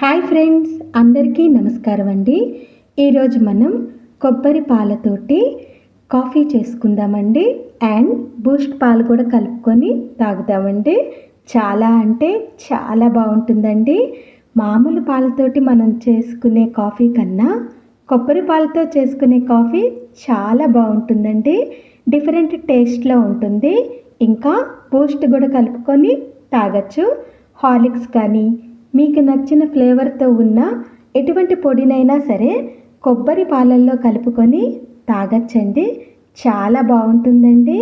Hi friends, అందరికీ నమస్కారం అండి. ఈరోజు మనం కొబ్బరి పాలతోటి కాఫీ చేసుకుందామండి. అండ్ బూస్ట్ పాలు కూడా కలుపుకొని తాగుదామండి. చాలా అంటే చాలా బాగుంటుందండి. మామూలు పాలతోటి మనం చేసుకునే కాఫీ కన్నా కొబ్బరి పాలతో చేసుకునే కాఫీ చాలా బాగుంటుందండి. డిఫరెంట్ టేస్ట్లో ఉంటుంది. ఇంకా బూస్ట్ కూడా కలుపుకొని తాగొచ్చు. హార్లిక్స్ కానీ మీకు నచ్చిన ఫ్లేవర్తో ఉన్న ఎటువంటి పొడినైనా సరే కొబ్బరి పాలల్లో కలుపుకొని తాగొచ్చండి. చాలా బాగుంటుందండి.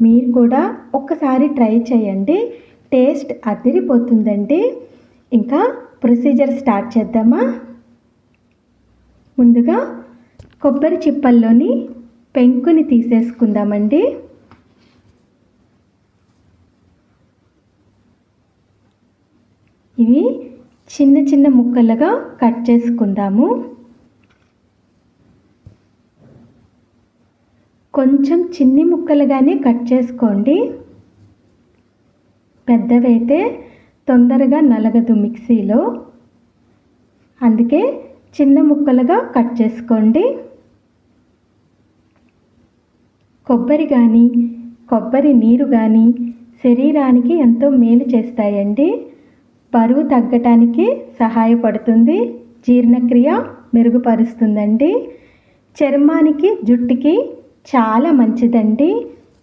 మీరు కూడా ఒక్కసారి ట్రై చేయండి. టేస్ట్ అదిరిపోతుందండి. ఇంకా ప్రొసీజర్ స్టార్ట్ చేద్దామా? ముందుగా కొబ్బరి చిప్పల్లోని పెంకుని తీసేసుకుందామండి. ఇవి చిన్న చిన్న ముక్కలుగా కట్ చేసుకుందాము. కొంచెం చిన్ని ముక్కలుగానే కట్ చేసుకోండి. పెద్దవైతే తొందరగా నలగదు మిక్సీలో, అందుకే చిన్న ముక్కలుగా కట్ చేసుకోండి. కొబ్బరి కానీ కొబ్బరి నీరు కానీ శరీరానికి ఎంతో మేలు చేస్తాయండి. బరువు తగ్గటానికి సహాయపడుతుంది. జీర్ణక్రియ మెరుగుపరుస్తుందండి. చర్మానికి జుట్టుకి చాలా మంచిదండి.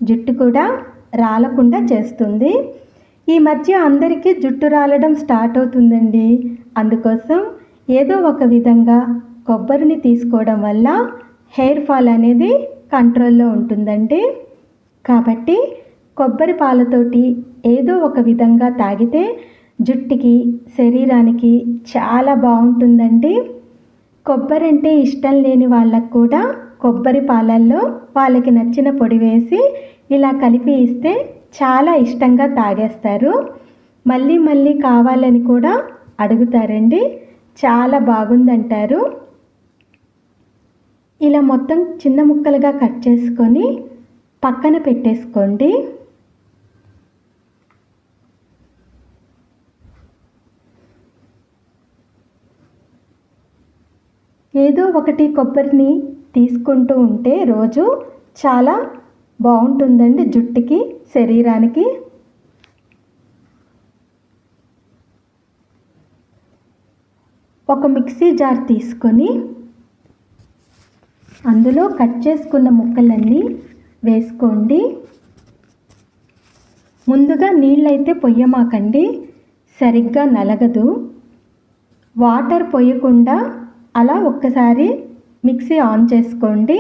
జుట్టు కూడా రాలకుండా చేస్తుంది. ఈ మధ్య అందరికీ జుట్టు రాలడం స్టార్ట్ అవుతుందండి. అందుకోసం ఏదో ఒక విధంగా కొబ్బరిని తీసుకోవడం వల్ల హెయిర్ ఫాల్ అనేది కంట్రోల్లో ఉంటుందండి. కాబట్టి కొబ్బరి పాలతోటి ఏదో ఒక విధంగా తాగితే జుట్టుకి శరీరానికి చాలా బాగుంటుందండి. కొబ్బరి అంటే ఇష్టం లేని వాళ్ళకు కూడా కొబ్బరి పాలల్లో వాళ్ళకి నచ్చిన పొడి వేసి ఇలా కలిపి ఇస్తే చాలా ఇష్టంగా తాగేస్తారు. మళ్ళీ మళ్ళీ కావాలని కూడా అడుగుతారండి. చాలా బాగుందంటారు. ఇలా మొత్తం చిన్న ముక్కలుగా కట్ చేసుకొని పక్కన పెట్టేసుకోండి. ఏదో ఒకటి కొబ్బరిని తీసుకుంటూ ఉంటే రోజు చాలా బాగుంటుందండి జుట్టుకి, శరీరానికి. ఒక మిక్సీ జార్ తీసుకొని అందులో కట్ చేసుకున్న ముక్కలన్నీ వేసుకోండి. ముందుగా నీళ్ళైతే పొయ్యమాకండి, సరిగ్గా నలగదు. వాటర్ పొయ్యకుండా అలా ఒక్కసారి మిక్సీ ఆన్ చేసుకోండి.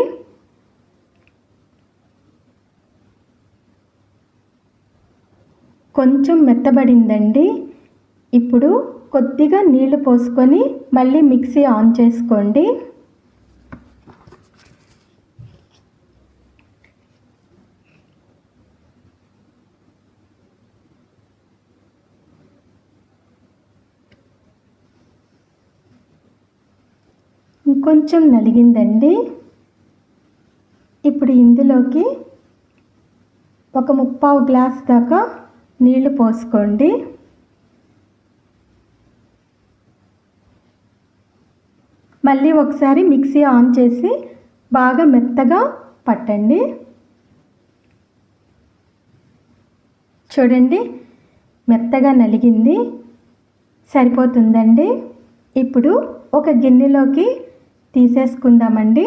కొంచెం మెత్తబడిందండి. ఇప్పుడు కొద్దిగా నీళ్లు పోసుకొని మళ్ళీ మిక్సీ ఆన్ చేసుకోండి. ఇంకొంచెం నలిగిందండి. ఇప్పుడు ఇందులోకి ఒక 3/4 గ్లాస్ దాకా నీళ్లు పోసుకోండి. మళ్ళీ ఒకసారి మిక్సీ ఆన్ చేసి బాగా మెత్తగా పట్టండి. చూడండి, మెత్తగా నలిగింది. సరిపోతుందండి. ఇప్పుడు ఒక గిన్నెలోకి తీసేసుకుందామండి.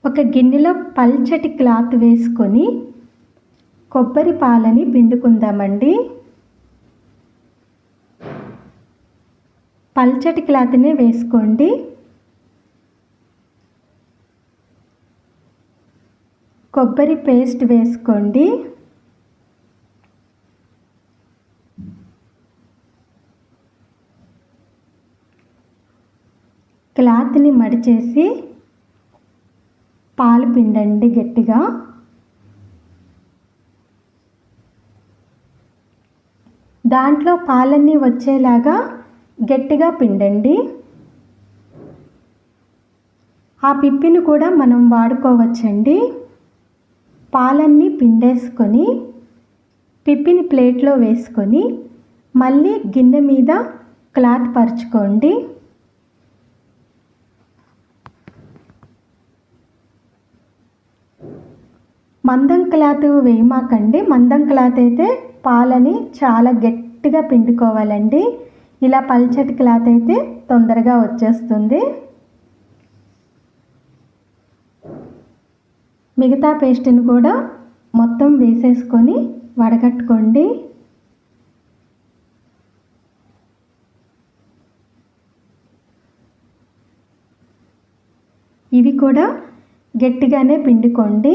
ఒక గిన్నెలో పల్చటి క్లాత్ వేసుకొని కొబ్బరి పాలని పిండుకుందామండి. పల్చటి క్లాత్నే వేసుకోండి. కొబ్బరి పేస్ట్ వేసుకోండి. క్లాత్ని మడిచేసి పాలు పిండండి గట్టిగా. దాంట్లో పాలన్నీ వచ్చేలాగా గట్టిగా పిండండి. ఆ పిప్పిని కూడా మనం వాడుకోవచ్చండి. పాలన్నీ పిండేసుకొని పిప్పిని ప్లేట్లో వేసుకొని మళ్ళీ గిన్నె మీద క్లాత్ పరుచుకోండి. మందం క్లాత్ వేయమాకండి. మందం క్లాత్ అయితే పాలని చాలా గట్టిగా పిండుకోవాలండి. ఇలా పల్చటి క్లాత్ అయితే తొందరగా వచ్చేస్తుంది. మిగతా పేస్ట్ని కూడా మొత్తం వేసేసుకొని వడగట్టుకోండి. ఇవి కూడా గట్టిగానే పిండుకోండి.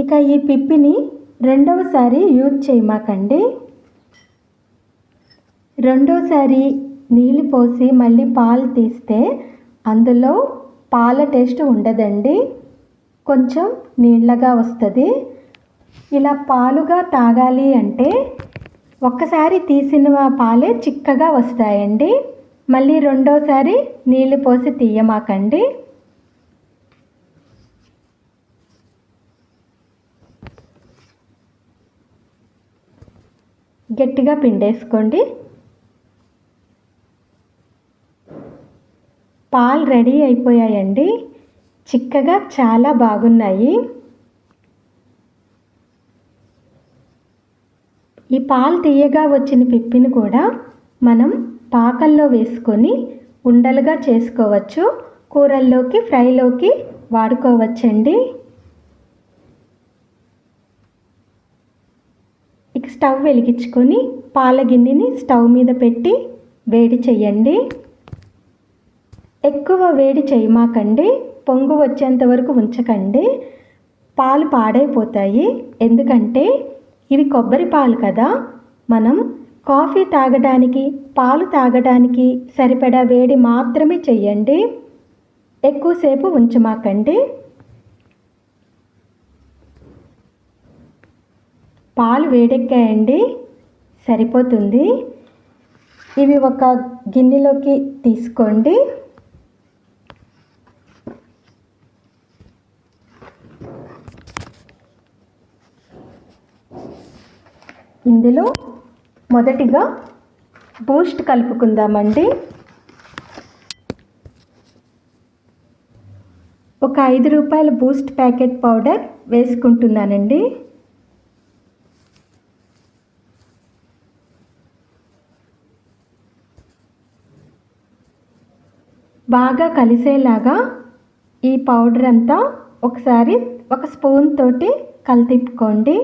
ఇక ఈ పిప్పిని రెండవసారి యూజ్ చేయమాకండి. రెండోసారి నీళ్ళు పోసి మళ్ళీ పాలు తీస్తే అందులో పాల టేస్ట్ ఉండదండి, కొంచెం నీళ్ళగా వస్తుంది. ఇలా పాలుగా తాగాలి అంటే ఒక్కసారి తీసిన పాలే చిక్కగా వస్తాయండి. మళ్ళీ రెండోసారి నీళ్ళు పోసి తీయమాకండి. గట్టిగా పిండేసుకోండి. పాలు రెడీ అయిపోయాయండి. చిక్కగా చాలా బాగున్నాయి. ఈ పాలు తీయగా వచ్చిన పిప్పిని కూడా మనం పాకల్లో వేసుకొని ఉండలుగా చేసుకోవచ్చు. కూరల్లోకి, ఫ్రైలోకి వాడుకోవచ్చండి. ఇక స్టవ్ వెలిగించుకొని పాల గిన్నెని స్టవ్ మీద పెట్టి వేడి చేయండి. ఎక్కువ వేడి చేయమాకండి, పొంగు వచ్చేంత వరకు ఉంచకండి. పాలు పాడైపోతాయి. ఎందుకంటే ఇవి కొబ్బరి పాలు కదా. మనం కాఫీ తాగడానికి, పాలు తాగడానికి సరిపడా వేడి మాత్రమే చెయ్యండి. ఎక్కువసేపు ఉంచమాకండి. పాలు వేడెక్కాయండి, సరిపోతుంది. ఇవి ఒక గిన్నెలోకి తీసుకోండి. ఇందులో మొదటిగా బూస్ట్ కలుపుకుందామండి. ఒక 5 రూపాయల బూస్ట్ ప్యాకెట్ పౌడర్ వేసుకుంటున్నానండి. బాగా కలిసేలాగా ఈ పౌడర్ అంతా ఒకసారి ఒక స్పూన్ తోటి కలితిప్పుకోండి.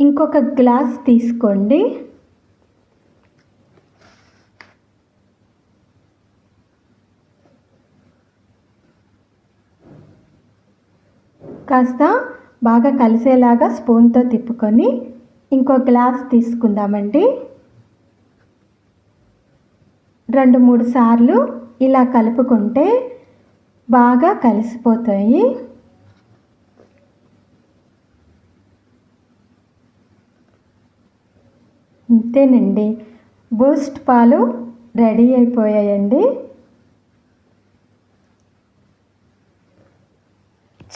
ఇంకొక గ్లాస్ తీసుకోండి. కాస్త బాగా కలిసేలాగా స్పూన్తో తిప్పుకొని ఇంకో గ్లాస్ తీసుకుందామండి. 2-3 సార్లు ఇలా కలుపుకుంటే బాగా కలిసిపోతాయి. అంతేనండి, బూస్ట్ పాలు రెడీ అయిపోయాయండి.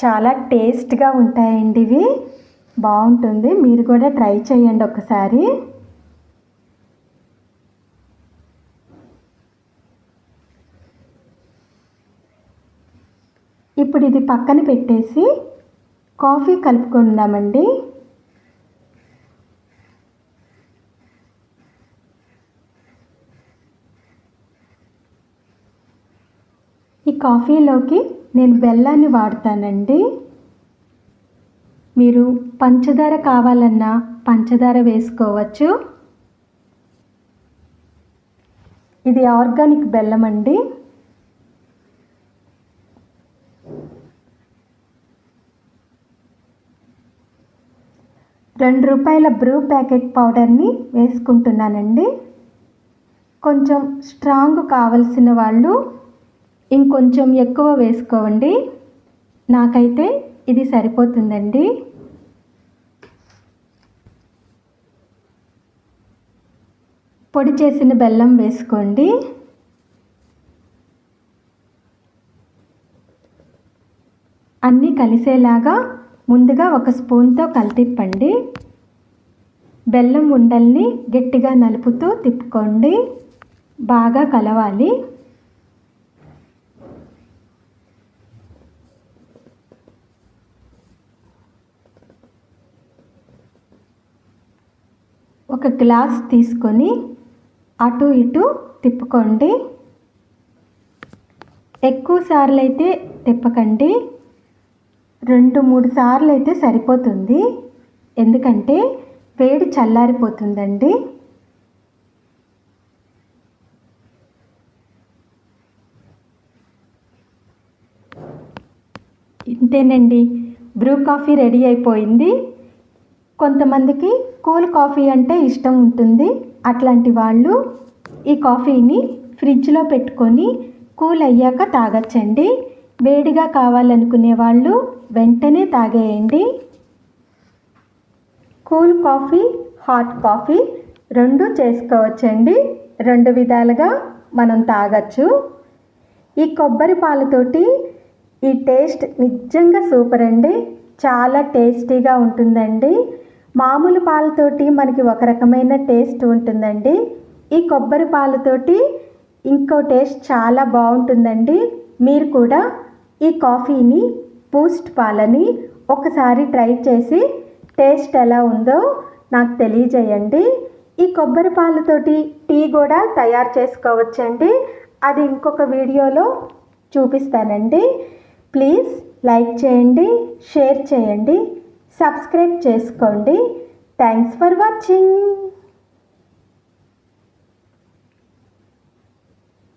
చాలా టేస్ట్గా ఉంటాయండి. ఇవి బాగుంటుంది, మీరు కూడా ట్రై చేయండి ఒకసారి. ఇప్పుడు ఇది పక్కన పెట్టేసి కాఫీ కలుపుకుందామండి. ఈ కాఫీలోకి నేను బెల్లాన్ని వాడతానండి. మీరు పంచదార కావాలన్నా పంచదార వేసుకోవచ్చు. ఇది ఆర్గానిక్ బెల్లం అండి. ₹2 బ్రూ ప్యాకెట్ పౌడర్ని వేసుకుంటున్నానండి. కొంచెం స్ట్రాంగ్ కావలసిన వాళ్ళు ఇంకొంచెం ఎక్కువ వేసుకోండి. నాకైతే ఇది సరిపోతుందండి. పొడి చేసిన బెల్లం వేసుకోండి. అన్నీ కలిసేలాగా ముందుగా ఒక స్పూన్తో కలితిప్పండి. బెల్లం ఉండల్ని గట్టిగా నలుపుతూ తిప్పుకోండి. బాగా కలవాలి. ఒక గ్లాస్ తీసుకొని అటు ఇటు తిప్పుకోండి. ఎక్కువ సార్లు అయితే తిప్పకండి, 2-3 సార్లు అయితే సరిపోతుంది. ఎందుకంటే వేడి చల్లారిపోతుందండి. ఇంతేనండి, బ్రూ కాఫీ రెడీ అయిపోయింది. కొంతమందికి కూల్ కాఫీ అంటే ఇష్టం ఉంటుంది. అట్లాంటి వాళ్ళు ఈ కాఫీని ఫ్రిడ్జ్లో పెట్టుకొని కూల్ అయ్యాక తాగొచ్చండి. వేడిగా కావాలనుకునే వాళ్ళు వెంటనే తాగేయండి. కూల్ కాఫీ, హాట్ కాఫీ 2 చేసుకోవచ్చండి. 2 విధాలుగా మనం తాగొచ్చు. ఈ కొబ్బరి పాలతోటి ఈ టేస్ట్ నిజంగా సూపర్ అండి. చాలా టేస్టీగా ఉంటుందండి. మామూలు పాలతోటి మనకి ఒక రకమైన టేస్ట్ ఉంటుందండి. ఈ కొబ్బరి పాలతోటి ఇంకో టేస్ట్ చాలా బాగుంటుందండి. మీరు కూడా ఈ కాఫీని, బూస్ట్ పాలని ఒకసారి ట్రై చేసి టేస్ట్ ఎలా ఉందో నాకు తెలియజేయండి. ఈ కొబ్బరి పాలతోటి టీ కూడా తయారు చేసుకోవచ్చండి. అది ఇంకొక వీడియోలో చూపిస్తానండి. ప్లీజ్ లైక్ చేయండి, షేర్ చేయండి, సబ్స్క్రైబ్ చేసుకోండి. Thanks for watching.